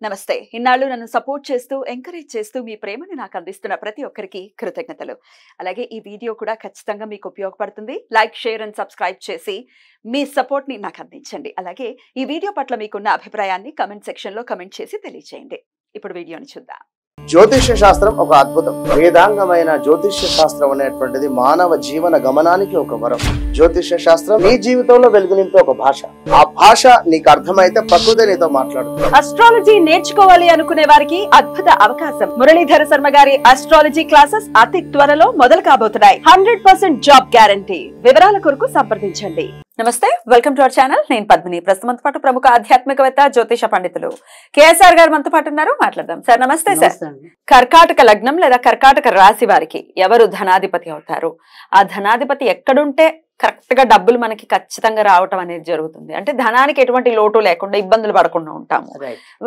నమస్తే. ఇన్నాళ్ళు నన్ను సపోర్ట్ చేస్తూ, ఎంకరేజ్ చేస్తూ మీ ప్రేమను నాకు అందిస్తున్న ప్రతి ఒక్కరికి కృతజ్ఞతలు. అలాగే ఈ వీడియో కూడా ఖచ్చితంగా మీకు ఉపయోగపడుతుంది. లైక్, షేర్ అండ్ సబ్స్క్రైబ్ చేసి మీ సపోర్ట్‌ని నాకు అందించండి. అలాగే ఈ వీడియో పట్ల మీకున్న అభిప్రాయాన్ని కామెంట్ సెక్షన్‌లో కామెంట్ చేసి తెలియజేయండి. ఇప్పుడు వీడియోని చూద్దాం. జ్యోతిష్య శాస్త్రం ఒక అద్భుతం. వేదాంగమైన జ్యోతిష్య శాస్త్రం అనేటువంటిది మానవ జీవన గమనానికి ఒక వరం. జ్యోతిష్య శాస్త్రం నీ జీవితంలో వెలుగునింపే ఒక భాష. ఆ భాష నీకు అర్థమైతే ప్రకృతి నీతో మాట్లాడుతుంది. అస్ట్రాలజీ నేర్చుకోవాలి అనుకునే వారికి అద్భుత అవకాశం. మురళీధర శర్మ గారి అస్ట్రాలజీ క్లాసెస్ అతి త్వరలో మొదలు కాబోతున్నాయి. 100% జాబ్ గ్యారంటీ. వివరాల కొరకు సంప్రదించండి. నమస్తే, వెల్కమ్ టు అవర్ ఛానల్. నేను పద్మిని. ప్రస్తుతం పాటు ప్రముఖ ఆధ్యాత్మికవేత్త, జ్యోతిష పండితులు కేఎస్ఆర్ గారు మనతో పాటు ఉన్నారు. మాట్లాడదాం. సార్ నమస్తే. సార్, కర్కాటక లగ్నం లేదా కర్కాటక రాశి వారికి ఎవరు ధనాధిపతి అవుతారు? ఆ ధనాధిపతి ఎక్కడుంటే కరెక్ట్ గా డబ్బులు మనకి ఖచ్చితంగా రావటం అనేది జరుగుతుంది? అంటే ధనానికి ఎటువంటి లోటు లేకుండా ఇబ్బందులు పడకుండా ఉంటాము.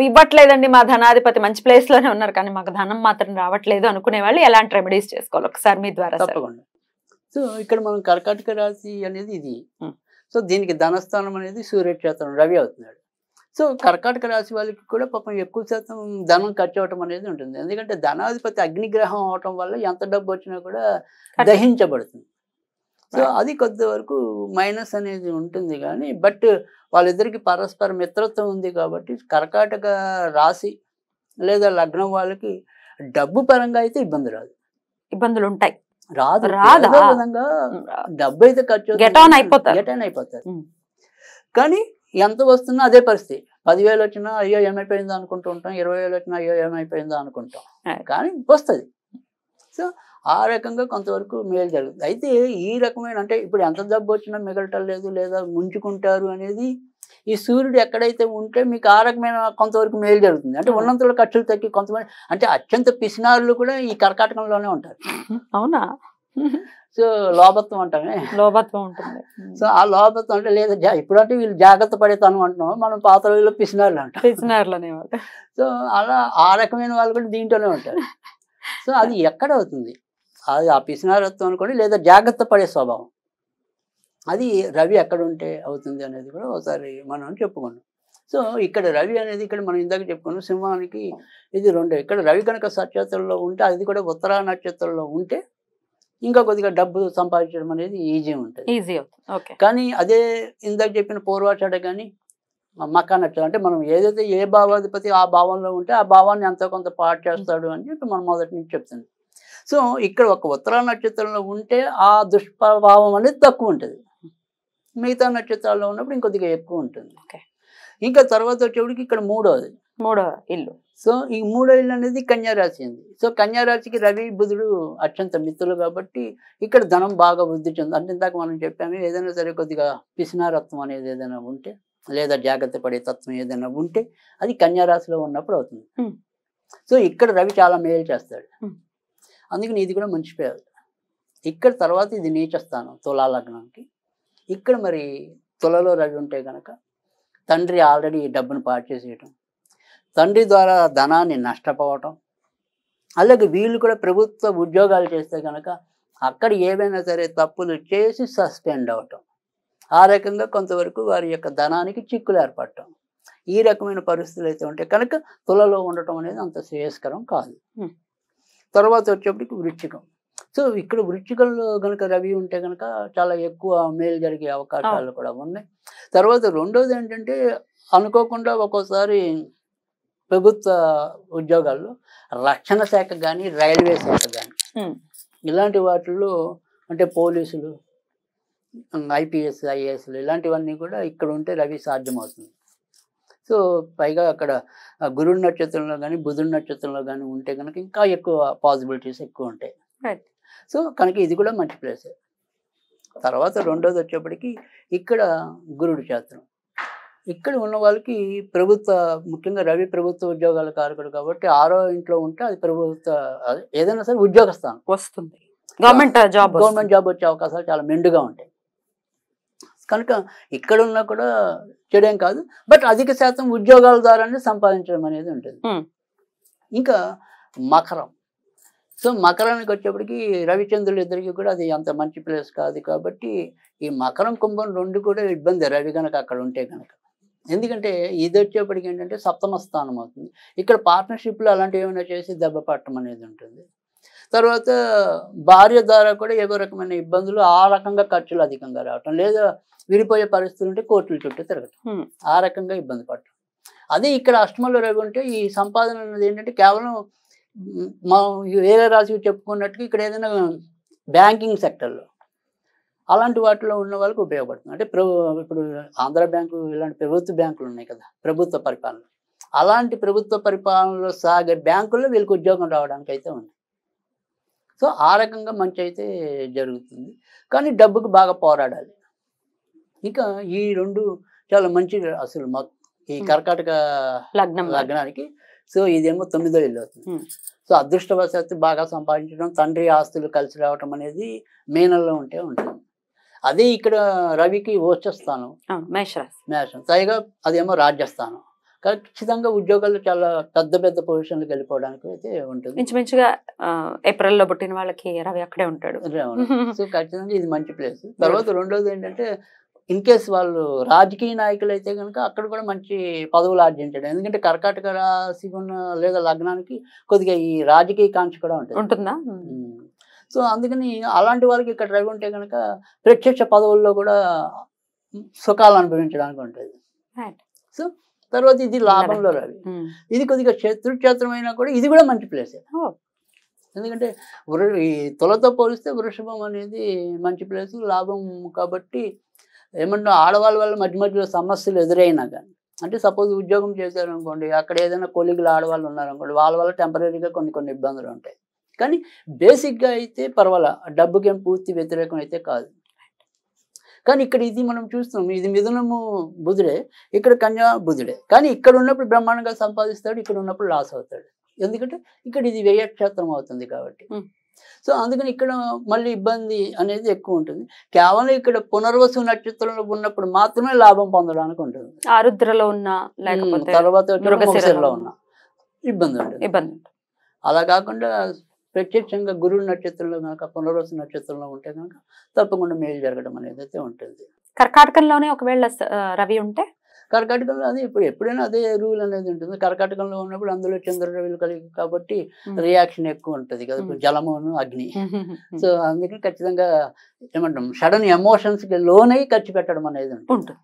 ఇవ్వట్లేదండి, మా ధనాధిపతి మంచి ప్లేస్ లోనే ఉన్నారు కానీ మాకు ధనం మాత్రం రావట్లేదు అనుకునే వాళ్ళు ఎలాంటి రెమెడీస్ చేసుకోవాలి ఒకసారి మీ ద్వారా? తప్పకుండా. సో ఇక్కడ మనం కర్కాటక రాశి అనేది ఇది. సో దీనికి ధనస్థానం అనేది సూర్యక్షేత్రం, రవి అవుతున్నాడు. సో కర్కాటక రాశి వాళ్ళకి కూడా పాపం ఎక్కువ శాతం ధనం ఖర్చు అవటం అనేది ఉంటుంది. ఎందుకంటే ధనాధిపతి అగ్నిగ్రహం అవటం వల్ల ఎంత డబ్బు వచ్చినా కూడా దహించబడుతుంది. సో అది కొద్ది వరకు మైనస్ అనేది ఉంటుంది. కానీ బట్ వాళ్ళిద్దరికి పరస్పర మిత్రత్వం ఉంది కాబట్టి కర్కాటక రాశి లేదా లగ్నం వాళ్ళకి డబ్బు పరంగా అయితే ఇబ్బంది రాదు. ఇబ్బందులు ఉంటాయి రాదు. విధంగా డబ్బు అయితే ఖర్చు గెట్ ఆన్ అయిపోతారు. కానీ ఎంత వస్తున్నా అదే పరిస్థితి. 10,000 వచ్చినా అయ్యో ఏమైపోయిందో అనుకుంటూ ఉంటాం, 20,000 వచ్చినా అయ్యో ఏమైపోయిందో అనుకుంటాం, కానీ వస్తుంది. సో ఆ రకంగా కొంతవరకు మేలు జరుగుతుంది. అయితే ఈ రకమైన అంటే ఇప్పుడు ఎంత డబ్బు వచ్చినా మిగలటం లేదు లేదా ముంచుకుంటారు అనేది ఈ సూర్యుడు ఎక్కడైతే ఉంటే మీకు ఆ రకమైన కొంతవరకు మేలు జరుగుతుంది. అంటే ఉన్నంతలో ఖర్చులు తగ్గి కొంతమంది అంటే అత్యంత పిసినారులు కూడా ఈ కర్కాటకంలోనే ఉంటారు. అవునా? సో లోభత్వం అంటామే, లోభత్వం ఉంటుంది. సో ఆ లోభత్వం అంటే లేదా ఇప్పుడు అంటే వీళ్ళు జాగ్రత్త పడేతాను అంటున్నాం, మనం పాత రోజుల్లో పిసినారులు అంటాం. పిసినారులనే వాళ్ళు. సో అలా ఆ రకమైన వాళ్ళు కూడా దీంట్లోనే ఉంటారు. సో అది ఎక్కడ అవుతుంది? అది ఆ పిసినారత్వం అనుకోండి, లేదా జాగ్రత్త పడే స్వభావం, అది రవి ఎక్కడ ఉంటే అవుతుంది అనేది కూడా ఒకసారి మనం చెప్పుకున్నాం. సో ఇక్కడ రవి అనేది ఇక్కడ మనం ఇందాక చెప్పుకున్నాం, సింహానికి ఇది 2. ఇక్కడ రవి కనుక నక్షత్రంలో ఉంటే, అది కూడా ఉత్తరా నక్షత్రంలో ఉంటే ఇంకా కొద్దిగా డబ్బు సంపాదించడం అనేది ఈజీ ఉంటుంది. కానీ అదే ఇందాక చెప్పిన పూర్వాషాఢ కానీ మకా నక్షత్రం అంటే మనం ఏదైతే ఏ భావాధిపతి ఆ భావంలో ఉంటే ఆ భావాన్ని ఎంతో కొంత పాటు చేస్తాడు అని చెప్పి మనం మొదటి నుంచి చెప్తుంది. సో ఇక్కడ ఒక ఉత్తరా నక్షత్రంలో ఉంటే ఆ దుష్ప్రభావం అనేది తక్కువ ఉంటుంది. మిగతా నక్షత్రాల్లో ఉన్నప్పుడు ఇంకొద్దిగా ఎక్కువ ఉంటుంది. ఇంకా తర్వాత వచ్చేప్పటికి ఇక్కడ మూడో ఇల్లు. సో ఈ మూడో ఇల్లు అనేది కన్యారాశి ఉంది. సో కన్యారాశికి రవి బుధుడు అత్యంత మిత్రులు కాబట్టి ఇక్కడ ధనం బాగా వృద్ధి చెంది. అంటే ఇందాక మనం చెప్పాము, ఏదైనా సరే కొద్దిగా పిసినారత్వం అనేది ఏదైనా ఉంటే లేదా జాగ్రత్త పడే తత్వం ఏదైనా ఉంటే అది కన్యారాశిలో ఉన్నప్పుడు అవుతుంది. సో ఇక్కడ రవి చాలా మేలు చేస్తాడు. అందుకని ఇది కూడా మంచి పేరు. ఇక్కడ తర్వాత ఇది నీచ స్థానం తులా లగ్నానికి. ఇక్కడ మరి తులలో రవి ఉంటే కనుక తండ్రి ఆల్రెడీ డబ్బును పాటు చేసేయటం, తండ్రి ద్వారా ధనాన్ని నష్టపోవటం, అలాగే వీళ్ళు కూడా ప్రభుత్వ ఉద్యోగాలు చేస్తే కనుక అక్కడ ఏవైనా సరే తప్పులు చేసి సస్పెండ్ అవటం, ఆ రకంగా కొంతవరకు వారి యొక్క ధనానికి చిక్కులు ఏర్పడటం, ఈ రకమైన పరిస్థితులు అయితే ఉంటే కనుక తులలో ఉండటం అనేది అంత శ్రేయస్కరం కాదు. తర్వాత వచ్చేప్పటికి వృశ్చికం. సో ఇక్కడ వృశ్చికంలో కనుక రవి ఉంటే కనుక చాలా ఎక్కువ మేలు జరిగే అవకాశాలు కూడా ఉన్నాయి. తర్వాత రెండోది ఏంటంటే అనుకోకుండా ఒక్కోసారి ప్రభుత్వ ఉద్యోగాల్లో రక్షణ శాఖ కానీ రైల్వే శాఖ కానీ ఇలాంటి వాటిల్లో అంటే పోలీసులు, ఐపీఎస్, ఐఏఎస్లు ఇలాంటివన్నీ కూడా ఇక్కడ ఉంటే రవి సాధ్యమవుతుంది. సో పైగా అక్కడ గురుడు నక్షత్రంలో కానీ బుధుడి నక్షత్రంలో కానీ ఉంటే కనుక ఇంకా ఎక్కువ పాసిబిలిటీస్ ఎక్కువ ఉంటాయి. సో కనుక ఇది కూడా మంచి ప్లేసే. తర్వాత రెండోది వచ్చేప్పటికి ఇక్కడ గురుడు క్షేత్రం. ఇక్కడ ఉన్న వాళ్ళకి ప్రభుత్వ, ముఖ్యంగా రవి ప్రభుత్వ ఉద్యోగాల కారకుడు కాబట్టి 6వ ఇంట్లో ఉంటే అది ప్రభుత్వ ఏదైనా సరే ఉద్యోగ స్థానం వస్తుంది. గవర్నమెంట్ జాబ్ వచ్చే అవకాశాలు చాలా మెండుగా ఉంటాయి. కనుక ఇక్కడ ఉన్నా కూడా చెడేం కాదు, బట్ అధిక శాతం ఉద్యోగాల ద్వారానే సంపాదించడం అనేది ఉంటుంది. ఇంకా మకరం. సో మకరానికి వచ్చేప్పటికి రవిచంద్రులు ఇద్దరికి కూడా అది అంత మంచి ప్లేస్ కాదు కాబట్టి ఈ మకరం కుంభం 2 కూడా ఇబ్బంది రవి కనుక అక్కడ ఉంటే కనుక. ఎందుకంటే ఇది వచ్చేప్పటికి ఏంటంటే సప్తమ స్థానం అవుతుంది. ఇక్కడ పార్ట్నర్షిప్లో అలాంటివి ఏమైనా చేసి దెబ్బ పట్టడం అనేది ఉంటుంది. తర్వాత భార్య ద్వారా కూడా ఏదో రకమైన ఇబ్బందులు, ఆ రకంగా ఖర్చులు అధికంగా రావటం, లేదా విడిపోయే పరిస్థితులు ఉంటే కోర్టుల చుట్టూ తిరగటం, ఆ రకంగా ఇబ్బంది పడటం. అదే ఇక్కడ అష్టమంలో రవి ఉంటే ఈ సంపాదన అనేది ఏంటంటే కేవలం మనం వేరే రాశి చెప్పుకున్నట్టుగా ఇక్కడ ఏదైనా బ్యాంకింగ్ సెక్టర్లో అలాంటి వాటిలో ఉన్న వాళ్ళకి ఉపయోగపడుతుంది. అంటే ఇప్పుడు ఆంధ్ర బ్యాంకు ఇలాంటి ప్రభుత్వ బ్యాంకులు ఉన్నాయి కదా, ప్రభుత్వ పరిపాలన, అలాంటి ప్రభుత్వ పరిపాలనలో సాగే బ్యాంకుల్లో వీళ్ళకి ఉద్యోగం రావడానికి అయితే ఉంది. సో ఆ రకంగా మంచి అయితే జరుగుతుంది. కానీ డబ్బుకు బాగా పోరాడాలి. ఇక ఈ రెండు చాలా మంచి అసలు ఈ కర్కాటక లగ్నానికి. సో ఇదేమో 9వ ఇల్లు అవుతుంది. సో అదృష్టవశాత్తు బాగా సంపాదించడం, తండ్రి ఆస్తులు కలిసి రావటం అనేది మేనంలో ఉంటే ఉంటుంది. అదే ఇక్కడ రవికి ఓచస్థానం మేషం, పైగా అదేమో రాజ్యస్థానం. ఖచ్చితంగా ఉద్యోగాలు చాలా పెద్ద పెద్ద పొజిషన్లకు వెళ్ళిపోవడానికి అయితే ఉంటుంది. ఇంచుమించుగా ఏప్రిల్లో పుట్టిన వాళ్ళకి రవి అక్కడే ఉంటాడు. సో ఖచ్చితంగా ఇది మంచి ప్లేస్. తర్వాత రెండోది ఏంటంటే ఇన్ కేస్ వాళ్ళు రాజకీయ నాయకులు అయితే కనుక అక్కడ కూడా మంచి పదవులు ఆర్జించడం. ఎందుకంటే కర్కాటక రాశి ఉన్న లేదా లగ్నానికి కొద్దిగా ఈ రాజకీయ కాంక్ష కూడా ఉంటుందా. సో అందుకని అలాంటి వాళ్ళకి ఇక్కడ రవి ఉంటే కనుక ప్రత్యక్ష పదవుల్లో కూడా సుఖాలు అనుభవించడానికి ఉంటుంది. సో తర్వాత ఇది లాభంలో రవి. ఇది కొద్దిగా శత్రుక్షేత్రమైనా కూడా ఇది కూడా మంచి ప్లేసే. ఎందుకంటే ఈ తులతో పోలిస్తే వృషభం అనేది మంచి ప్లేస్, లాభం. కాబట్టి ఏమన్నా ఆడవాళ్ళ వల్ల మధ్య మధ్యలో సమస్యలు ఎదురైనా కానీ, అంటే సపోజ్ ఉద్యోగం చేశారు అనుకోండి, అక్కడ ఏదైనా కొలీగులు ఆడవాళ్ళు ఉన్నారనుకోండి, వాళ్ళ వల్ల టెంపరీగా కొన్ని ఇబ్బందులు ఉంటాయి. కానీ బేసిక్గా అయితే పర్వాలా, డబ్బుకి ఏం పూర్తి వ్యతిరేకం అయితే కాదు. కానీ ఇక్కడ ఇది మనం చూస్తాం, ఇది మిథునము బుధుడే, ఇక్కడ కన్యా బుధుడే. కానీ ఇక్కడ ఉన్నప్పుడు బ్రహ్మాండంగా సంపాదిస్తాడు, ఇక్కడ ఉన్నప్పుడు లాస్ అవుతాడు. ఎందుకంటే ఇక్కడ ఇది వ్యయక్షేత్రం అవుతుంది కాబట్టి. సో అందుకని ఇక్కడ మళ్ళీ ఇబ్బంది అనేది ఎక్కువ ఉంటుంది. కేవలం ఇక్కడ పునర్వసు నక్షత్రంలో ఉన్నప్పుడు మాత్రమే లాభం పొందడానికి ఉంటుంది. ఆరుద్రలో ఉన్న తర్వాత మృగశిరలో ఉన్న ఇబ్బంది ఉంటుంది. అలా కాకుండా ప్రత్యక్షంగా గురువు నక్షత్రంలో కనుక పునర్వసు నక్షత్రంలో ఉంటే కనుక తప్పకుండా మేలు జరగడం అనేది అయితే ఉంటుంది. కర్కాటకంలోనే ఒకవేళ రవి ఉంటే, కర్కాటకంలో అది ఎప్పుడైనా అదే రూల్ అనేది ఉంటుంది. కర్కాటకంలో ఉన్నప్పుడు అందులో చంద్ర రవిలు కలిగి కాబట్టి రియాక్షన్ ఎక్కువ ఉంటుంది కదా, జలమును అగ్ని. సో అందుకని ఖచ్చితంగా ఏమంటాం, సడన్ ఎమోషన్స్కి లోనై ఖర్చు పెట్టడం అనేది ఉంటుంది.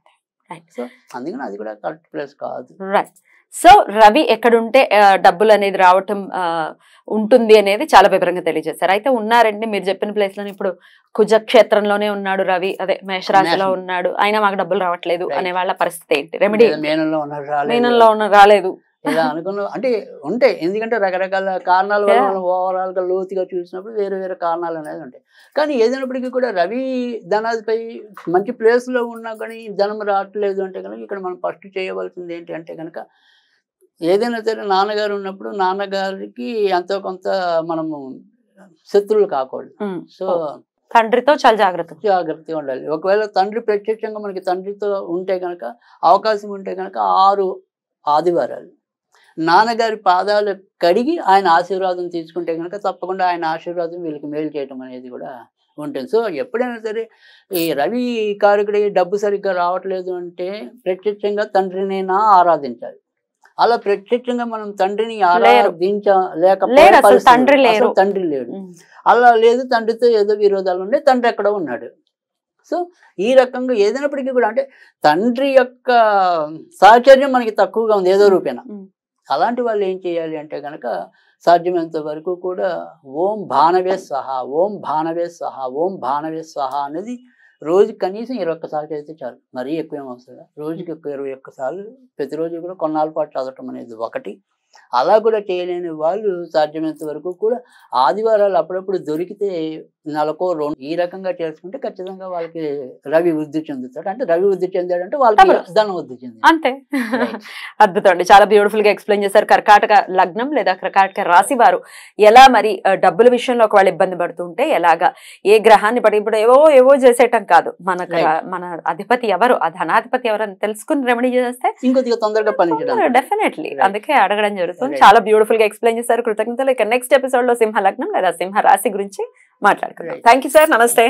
సో అందుకని అది కూడా కరెక్ట్ ప్లేస్ కాదు. రైట్. సో రవి ఎక్కడుంటే డబ్బులు అనేది రావటం ఉంటుంది అనేది చాలా వివరంగా తెలియజేశారు. అయితే ఉన్నారండి మీరు చెప్పిన ప్లేస్ లో, ఇప్పుడు కుజక్షేత్రంలోనే ఉన్నాడు రవి, అదే మేషరాశిలో ఉన్నాడు, అయినా మాకు డబ్బులు రావట్లేదు అనే వాళ్ళ పరిస్థితి ఏంటి? రెమెడీ మేనంలో రాలేదు ఇలా అనుకున్న అంటే ఉంటాయి. ఎందుకంటే రకరకాల కారణాల వల్ల మనం ఓవరాల్ గా లోతుగా చూసినప్పుడు వేరే వేరే కారణాలు అనేది ఉంటాయి. కానీ ఏదైనప్పటికీ కూడా రవి ధనాధిపై మంచి ప్లేస్ లో ఉన్నా కానీ ధనం రావట్లేదు అంటే కనుక ఇక్కడ మనం ఫస్ట్ చేయవలసింది ఏంటి అంటే కనుక, ఏదైనా సరే నాన్నగారు ఉన్నప్పుడు నాన్నగారికి ఎంతో కొంత మనము శత్రువులు కాకూడదు. సో తండ్రితో చాలా జాగ్రత్తగా ఉండాలి. ఒకవేళ తండ్రి ప్రత్యక్షంగా మనకి తండ్రితో ఉంటే కనుక, అవకాశం ఉంటే కనుక 6 ఆదివారాలు నాన్నగారి పాదాలు కడిగి ఆయన ఆశీర్వాదం తీసుకుంటే కనుక తప్పకుండా ఆయన ఆశీర్వాదం వీళ్ళకి మేలు చేయటం అనేది కూడా ఉంటుంది. సో ఎప్పుడైనా సరే ఈ రవి కారకుడి డబ్బు సరిగ్గా రావట్లేదు అంటే ప్రత్యక్షంగా తండ్రినైనా ఆరాధించాలి. అలా ప్రత్యక్షంగా మనం తండ్రిని ఆరాధించలేకపోతే తండ్రి లేడు. అలా లేదు, తండ్రితో ఏదో విరోధాలు ఉండే, తండ్రి ఎక్కడో ఉన్నాడు. సో ఈ రకంగా ఏదైనప్పటికీ కూడా అంటే తండ్రి యొక్క సాహచర్యం మనకి తక్కువగా ఉంది ఏదో రూపేణ. అలాంటి వాళ్ళు ఏం చేయాలి అంటే కనుక సాధ్యమైనంత వరకు కూడా ఓం భానవే స్వహ, ఓం భానవే స్వహ, ఓం భానవే స్వహ అనేది రోజుకి కనీసం 21 సార్లు చదివితే చాలు. మరీ ఎక్కువ ఏం అవసరం. రోజుకి 21 సార్లు ప్రతిరోజు కూడా కొన్నాళ్ళ పాటు చదవటం అనేది ఒకటి. అలా కూడా చేయలేని వాళ్ళు సాధ్యమైనంత వరకు కూడా ఆదివారాలు అప్పుడప్పుడు దొరికితే నెలకో 2 ఈ రకంగా చేసుకుంటే ఖచ్చితంగా వాళ్ళకి రవి వృద్ధి చెందుతాడు. అంటే రవి వృద్ధి చెందాడంటే వాళ్ళకి ధనం వృద్ధి చెంది అంతే. అద్భుతం అండి, చాలా బ్యూటిఫుల్ గా ఎక్స్ప్లెయిన్ చేశారు. కర్కాటక లగ్నం లేదా కర్కాటక రాశి వారు ఎలా మరి డబ్బుల విషయంలో ఒకవేళ ఇబ్బంది పడుతుంటే ఎలాగా, ఏ గ్రహాన్ని బట్టి, ఇప్పుడు ఏవో చేసేయటం కాదు, మన అధిపతి ఎవరు, ఆ ధనాధిపతి ఎవరు అని తెలుసుకుని రెమెడీ చేస్తే ఇంకొద్దిగా తొందరగా పనిచేయడం డెఫినెట్లీ. అందుకే అడగడం జరుగుతుంది. చాలా బ్యూటిఫుల్ గా ఎక్స్ప్లెయిన్ చేశారు. కృతజ్ఞతలు. ఇక నెక్స్ట్ ఎపిసోడ్ లో సింహ లగ్నం లేదా సింహ రాశి గురించి మాట్లాడుకుందాం. Thank you sir. నమస్తే.